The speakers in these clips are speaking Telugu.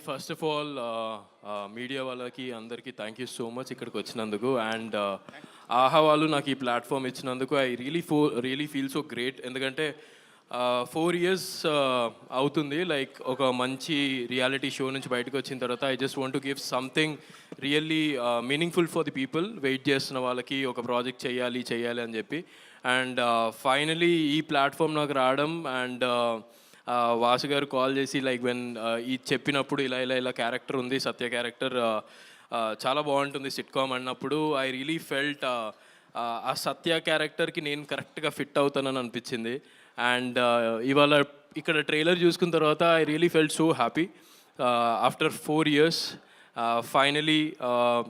ఫస్ట్ ఆఫ్ ఆల్ మీడియా వాళ్ళకి అందరికీ థ్యాంక్ యూ సో మచ్ ఇక్కడికి వచ్చినందుకు. అండ్ ఆహా వాళ్ళు నాకు ఈ ప్లాట్ఫామ్ ఇచ్చినందుకు I really feel so great. ఎందుకంటే 4 years అవుతుంది లైక్ ఒక మంచి రియాలిటీ షో నుంచి బయటకు వచ్చిన తర్వాత I just want to give something really meaningful for the people. Wait చేస్తున్న వాళ్ళకి ఒక ప్రాజెక్ట్ చేయాలి అని చెప్పి. అండ్ ఫైనలీ ఈ ప్లాట్ఫామ్ నాకు రావడం అండ్ వాసు గారు కాల్ చేసి లైక్ వెన్ ఈ చెప్పినప్పుడు ఇలా క్యారెక్టర్ ఉంది, సత్య క్యారెక్టర్ చాలా బాగుంటుంది సిట్కామ్ అన్నప్పుడు ఐ రియలీ ఫెల్ట్ ఆ సత్య క్యారెక్టర్కి నేను కరెక్ట్గా ఫిట్ అవుతానని అనిపించింది. అండ్ ఇవాళ ఇక్కడ ట్రైలర్ చూసుకున్న తర్వాత I really felt so happy after 4 years finally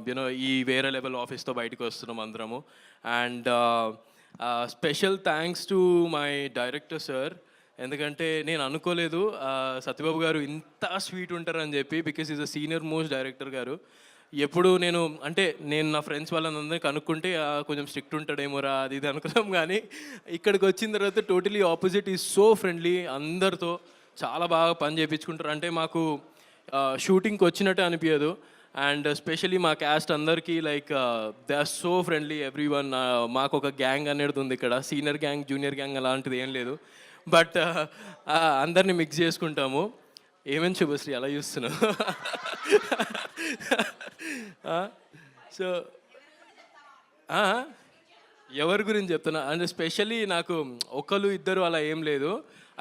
you know ఈ వేరే లెవెల్ ఆఫీస్తో బయటకు వస్తున్నాం అందరము. And special thanks to my director sir. ఎందుకంటే నేను అనుకోలేదు సత్యబాబు గారు ఇంత స్వీట్ ఉంటారని చెప్పి, because is a senior most director గారు. ఎప్పుడు నేను నా ఫ్రెండ్స్ వాళ్ళందరినీ కనుక్కుంటే కొంచెం స్ట్రిక్ట్ ఉంటాడేమోరా అది ఇది అనుకున్నాం, కానీ ఇక్కడికి వచ్చిన తర్వాత totally opposite. Is so friendly, అందరితో చాలా బాగా పని చేయించుకుంటారు. అంటే మాకు షూటింగ్కి వచ్చినట్టే అనిపించదు. అండ్ స్పెషలీ మా క్యాస్ట్ అందరికీ like they are so friendly everyone. మాకు ఒక గ్యాంగ్ అనేది ఉంది ఇక్కడ, సీనియర్ గ్యాంగ్ జూనియర్ గ్యాంగ్ అలాంటిది ఏం లేదు, బట్ అందరినీ మిక్స్ చేసుకుంటాము. ఏమేమి శుభశ్రీ అలా చూస్తున్నావు? సో ఎవరి గురించి చెప్తున్నా అంటే స్పెషల్లీ నాకు ఒకరు ఇద్దరు అలా ఏం లేదు.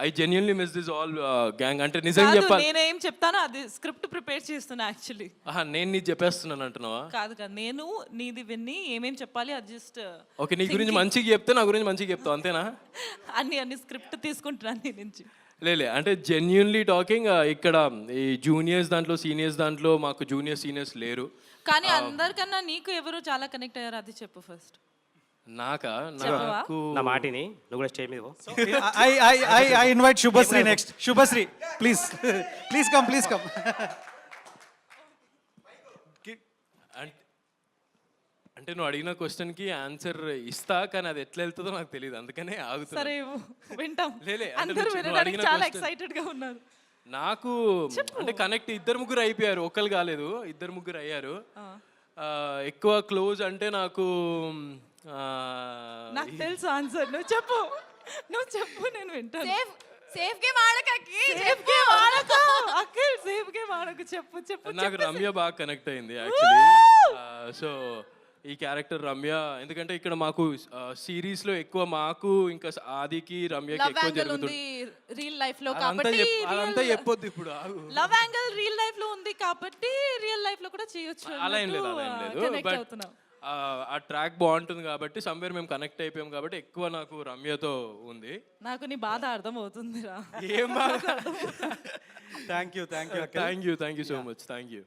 I genuinely miss this all gang. అంటే నిజంగా చెప్పాలి, నేనేం చెప్తాను అది స్క్రిప్ట్ ప్రిపేర్ చేస్తున్నా యాక్చువల్లీ. నేను నీది చెప్పేస్తున్నాను అంటున్నావా? కాదు నేను నీది విన్ని ఏమేం చెప్పాలి అది జస్ట్ ఓకే. నీ గురించి మంచిగా చెప్తే నా గురించి మంచిగా చెప్తావు అంతేనా? అన్ని స్క్రిప్ట్ తీసుకుంటున్నాను నీ నుంచి. లేలే అంటే జెన్యున్లీ టాకింగ్ ఇక్కడ ఈ జూనియర్స్ దాంట్లో సీనియర్స్ దాంట్లో మాకు సీనియర్స్ లేరు. కానీ అందరికన్నా నీకు ఎవరు చాలా కనెక్ట్ అయ్యారు అది చెప్పు ఫస్ట్. నాకు నా మాటిని నువ్వు కూడా స్టేజ్ మీద I invite Shubhasri next. Shubhasri, please come. అంటే నువ్వు అడిగిన క్వశ్చన్కి ఆన్సర్ ఇస్తా, కానీ అది ఎట్లా వెళ్తుందో నాకు తెలియదు, అందుకనే ఆగుతా. సరే వింటాం. లేలే అందరూ వినడానికి చాలా ఎక్సైటెడ్ గా ఉన్నారు. నాకు అంటే కనెక్ట్ 2-3 అయిపోయారు, ఒక్కరు కాలేదు, 2-3 అయ్యారు. ఎక్కువ క్లోజ్ అంటే నాకు తెలుసు ఆన్సర్. నువ్వు చెప్పు నేను వింటాను. సేఫ్ గేమ్ ఆడకకి సేఫ్ గేమ్ ఆడకు. చెప్పు. నాకు రమ్య బాగా కనెక్ట్ అయింది యాక్చువల్లీ. సో ఈ క్యారెక్టర్ రమ్య, ఎందుకంటే ఇక్కడ మాకు సిరీస్ లో ఎక్కువ మాకు ఇంకా ఆదికి రమ్యకి ఎక్కువ జరుగుతుంది రియల్ లైఫ్ లో కాబట్టి. అదంతా చెప్పొద్దు ఇప్పుడు. లవ్ యాంగిల్ రియల్ లైఫ్ లో ఉంది కాబట్టి రియల్ లైఫ్ లో కూడా చేయొచ్చు. అలా ఏం లేదు, బట్ ఆ ట్రాక్ బాగుంటుంది కాబట్టి సమ్వేర్ మేము కనెక్ట్ అయిపోయాం కాబట్టి ఎక్కువ నాకు రమ్యతో ఉంది. నాకు నీ బాధ అర్థం అవుతుందిరా. ఏం బాధ? Thank you so much. Thank you.